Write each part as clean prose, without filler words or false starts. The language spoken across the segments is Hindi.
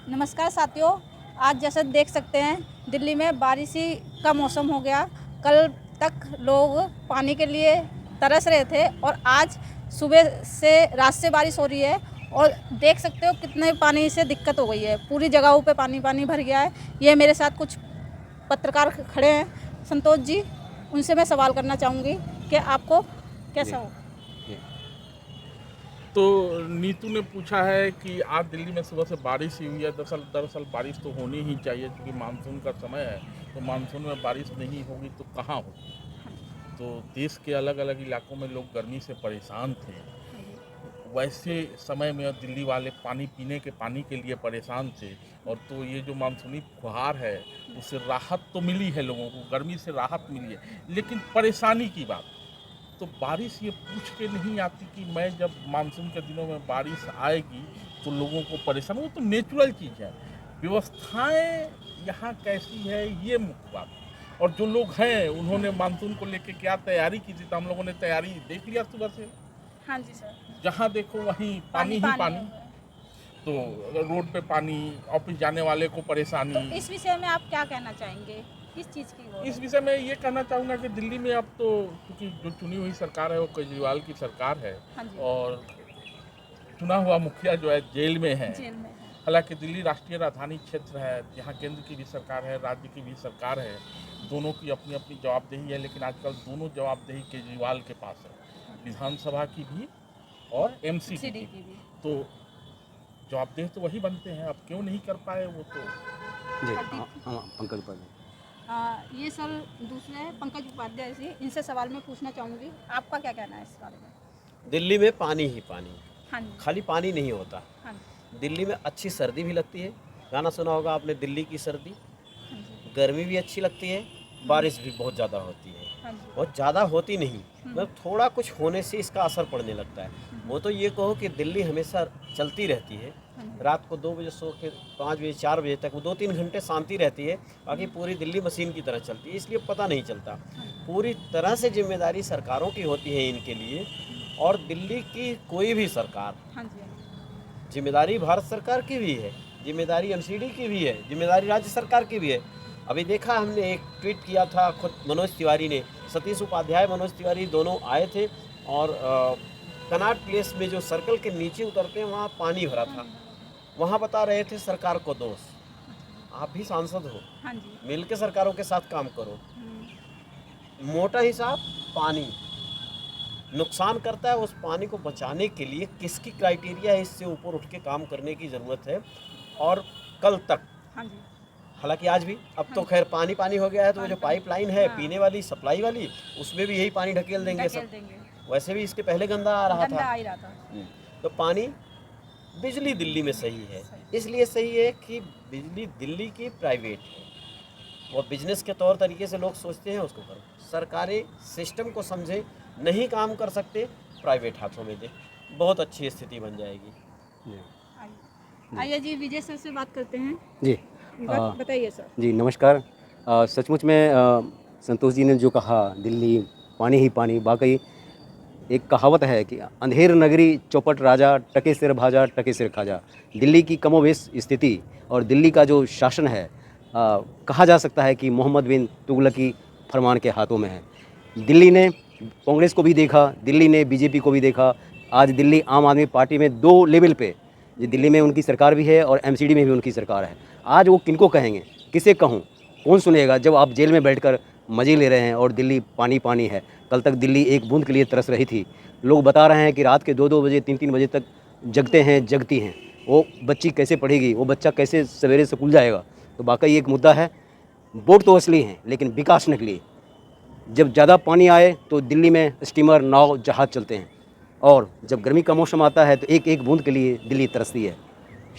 नमस्कार साथियों, आज जैसे देख सकते हैं दिल्ली में बारिश ही का मौसम हो गया। कल तक लोग पानी के लिए तरस रहे थे और आज सुबह से रात से बारिश हो रही है और देख सकते हो कितने पानी से दिक्कत हो गई है। पूरी जगहों पे पानी पानी भर गया है। ये मेरे साथ कुछ पत्रकार खड़े हैं, संतोष जी, उनसे मैं सवाल करना चाहूँगी कि आपको कैसा हो। तो नीतू ने पूछा है कि आज दिल्ली में सुबह से बारिश ही हुई है। दरअसल बारिश तो होनी ही चाहिए क्योंकि मानसून का समय है। तो मानसून में बारिश नहीं होगी तो कहाँ होगी। तो देश के अलग अलग इलाकों में लोग गर्मी से परेशान थे। वैसे समय में दिल्ली वाले पानी पीने के पानी के लिए परेशान थे। और तो ये जो मानसूनी फुहार है उससे राहत तो मिली है, लोगों को गर्मी से राहत मिली है। लेकिन परेशानी की बात, तो बारिश ये पूछ के नहीं आती कि मैं जब मानसून के दिनों में बारिश आएगी तो लोगों को परेशान, वो तो नेचुरल चीज़ है। व्यवस्थाएं यहाँ कैसी है ये मुख्य बात। और जो लोग हैं उन्होंने मानसून को लेके क्या तैयारी की थी, तो हम लोगों ने तैयारी देख लिया सुबह से। हाँ जी सर। जहाँ देखो वहीं पानी ही पानी। तो रोड पे पानी, ऑफिस जाने वाले को परेशानी। तो इस विषय में आप क्या कहना चाहेंगे, किस चीज़ की ओर? इस विषय में ये कहना चाहूँगा कि दिल्ली में अब तो क्योंकि जो चुनी हुई सरकार है वो केजरीवाल की सरकार है। हाँ जी। और चुना हुआ मुखिया जो है जेल में है। जेल में है। हालांकि दिल्ली राष्ट्रीय राजधानी क्षेत्र है, यहाँ केंद्र की भी सरकार है, राज्य की भी सरकार है। दोनों की अपनी अपनी जवाबदेही है, लेकिन आजकल दोनों जवाबदेही केजरीवाल के पास है, विधानसभा की भी और एमसीडी की भी। तो जवाबदेह तो वही बनते हैं, अब क्यों नहीं कर पाए वो तो। जी पंकज उपाध्याय। ये सर दूसरे हैं पंकज उपाध्याय जी, इनसे सवाल मैं पूछना चाहूँगी, आपका क्या कहना है इस बारे में? दिल्ली में पानी ही पानी, हाँ जी। खाली पानी नहीं होता। हाँ जी। दिल्ली में अच्छी सर्दी भी लगती है, गाना सुना होगा आपने दिल्ली की सर्दी। हाँ जी। गर्मी भी अच्छी लगती है, बारिश भी बहुत ज़्यादा होती है। हाँ जी। बहुत ज़्यादा होती नहीं, मतलब थोड़ा कुछ होने से इसका असर पड़ने लगता है। वो तो ये कहो कि दिल्ली हमेशा चलती रहती है, रात को 2 बजे सो के 5 बजे 4 बजे तक वो 2-3 घंटे शांति रहती है, बाकी पूरी दिल्ली मशीन की तरह चलती है, इसलिए पता नहीं चलता। पूरी तरह से जिम्मेदारी सरकारों की होती है इनके लिए। और दिल्ली की कोई भी सरकार, हाँ जी, जिम्मेदारी भारत सरकार की भी है, जिम्मेदारी एमसीडी की भी है, जिम्मेदारी राज्य सरकार की भी है। अभी देखा हमने, एक ट्वीट किया था खुद मनोज तिवारी ने, सतीश उपाध्याय मनोज तिवारी दोनों आए थे और कनॉट प्लेस में जो सर्कल के नीचे उतरते हैं वहाँ पानी भरा था। वहाँ बता रहे थे सरकार को दोष, आप भी सांसद हो, हाँ जी। मिल के सरकारों के साथ काम करो। मोटा हिसाब पानी नुकसान करता है, उस पानी को बचाने के लिए किसकी क्राइटेरिया है, इससे ऊपर उठ के काम करने की ज़रूरत है। और कल तक, हाँ जी। हालांकि आज भी, अब तो खैर पानी पानी हो गया है, तो वो जो पाइपलाइन है पीने वाली सप्लाई वाली, उसमें भी यही पानी ढकेल देंगे सब। वैसे भी इसके पहले गंदा आ रहा था। तो पानी, बिजली दिल्ली में सही है, इसलिए सही है कि बिजली दिल्ली की प्राइवेट है, वो बिजनेस के तौर तरीके से लोग सोचते हैं उसको करो। सरकारें सिस्टम को समझे, नहीं काम कर सकते प्राइवेट हाथों में दे, बहुत अच्छी स्थिति बन जाएगी। आइए जी, विजय सर से बात करते हैं जी। बताइए सर। जी नमस्कार। सचमुच में संतोष जी ने जो कहा, दिल्ली पानी ही पानी, वाकई एक कहावत है कि अंधेर नगरी चौपट राजा, टके सिर भाजा टके सिर खाजा। दिल्ली की कमोबेश स्थिति और दिल्ली का जो शासन है, कहा जा सकता है कि मोहम्मद बिन तुगलकी फरमान के हाथों में है। दिल्ली ने कांग्रेस को भी देखा, दिल्ली ने बीजेपी को भी देखा। आज दिल्ली आम आदमी पार्टी में 2 लेवल पे, ये दिल्ली में उनकी सरकार भी है और एमसीडी में भी उनकी सरकार है। आज वो किनको कहेंगे, किसे कहूँ, कौन सुनेगा, जब आप जेल में बैठकर मज़े ले रहे हैं और दिल्ली पानी पानी है। कल तक दिल्ली एक बूंद के लिए तरस रही थी। लोग बता रहे हैं कि रात के 2-2 बजे 3-3 बजे तक जगते हैं, जगती हैं। वो बच्ची कैसे पढ़ेगी, वो बच्चा कैसे सवेरे स्कूल जाएगा। तो वाकई एक मुद्दा है। वोट तो असली हैं, लेकिन विकास नकली। जब ज़्यादा पानी आए तो दिल्ली में स्टीमर, नाव, जहाज़ चलते हैं, और जब गर्मी का मौसम आता है तो एक एक बूंद के लिए दिल्ली तरसती है।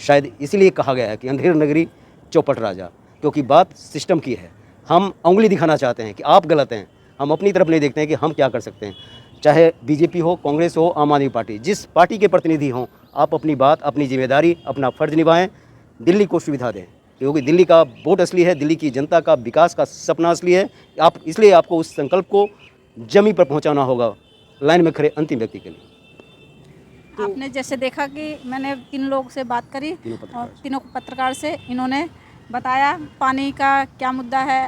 शायद इसीलिए कहा गया है कि अंधेर नगरी चौपट राजा, क्योंकि बात सिस्टम की है। हम उंगली दिखाना चाहते हैं कि आप गलत हैं, हम अपनी तरफ नहीं देखते हैं कि हम क्या कर सकते हैं। चाहे बीजेपी हो, कांग्रेस हो, आम आदमी पार्टी, जिस पार्टी के प्रतिनिधि हों, आप अपनी बात, अपनी जिम्मेदारी, अपना फ़र्ज़ निभाएं, दिल्ली को सुविधा दें, क्योंकि दिल्ली का वोट असली है, दिल्ली की जनता का विकास का सपना असली है। आप इसलिए आपको उस संकल्प को जमीन पर पहुंचाना होगा, लाइन में खड़े अंतिम व्यक्ति के लिए। आपने जैसे देखा कि मैंने 3 लोग से बात करी और तीनों पत्रकार से इन्होंने बताया पानी का क्या मुद्दा है।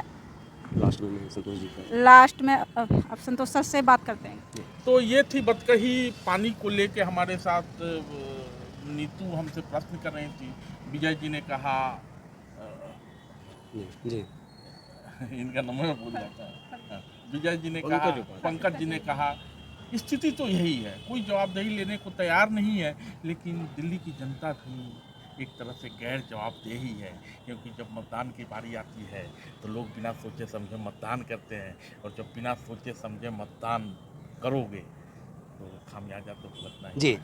लास्ट में संतोष जी का लास्ट में अब संतोष सर से बात करते हैं। तो ये थी बतकही पानी को लेके हमारे साथ नीतू हमसे प्रश्न कर रही थी। विजय जी ने कहा जी इनका नंबर भूल जाता है। विजय जी ने कहा, पंकज जी ने कहा, स्थिति तो यही है, कोई जवाबदेही लेने को तैयार नहीं है। लेकिन दिल्ली की जनता भी एक तरह से गैर जवाबदेही है, क्योंकि जब मतदान की बारी आती है तो लोग बिना सोचे समझे मतदान करते हैं, और जब बिना सोचे समझे मतदान करोगे तो खामियाजा तो भुगतना ही। जी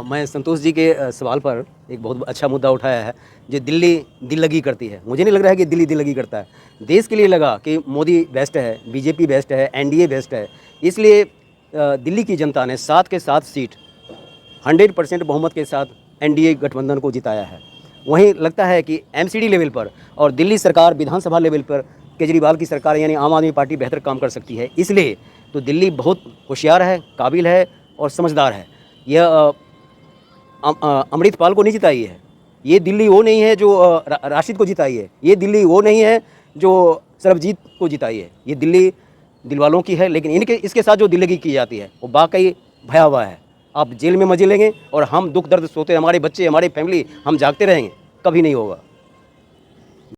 मैं संतोष जी के सवाल पर एक बहुत अच्छा मुद्दा उठाया है। जो दिल्ली दिल लगी करती है, मुझे नहीं लग रहा है कि दिल्ली दिल लगी करता है। देश के लिए लगा कि मोदी बेस्ट है, बीजेपी बेस्ट है, एनडीए बेस्ट है, इसलिए दिल्ली की जनता ने 7 के 7 सीट 100% बहुमत के साथ एनडीए गठबंधन को जिताया है। वहीं लगता है कि एमसीडी लेवल पर और दिल्ली सरकार विधानसभा लेवल पर केजरीवाल की सरकार यानी आम आदमी पार्टी बेहतर काम कर सकती है। इसलिए तो दिल्ली बहुत होशियार है, काबिल है और समझदार है। यह अमृतपाल को नहीं जिताई है, ये दिल्ली वो नहीं है जो राशिद को जिताई है, ये दिल्ली वो नहीं है जो सरबजीत को जिताई है। ये दिल्ली दिल वालों की है, लेकिन इसके साथ जो दिल्लगी की जाती है वो वाकई भयावह है। आप जेल में मजे लेंगे और हम दुख दर्द सोते, हमारे बच्चे, हमारी फैमिली, हम जागते रहेंगे, कभी नहीं होगा।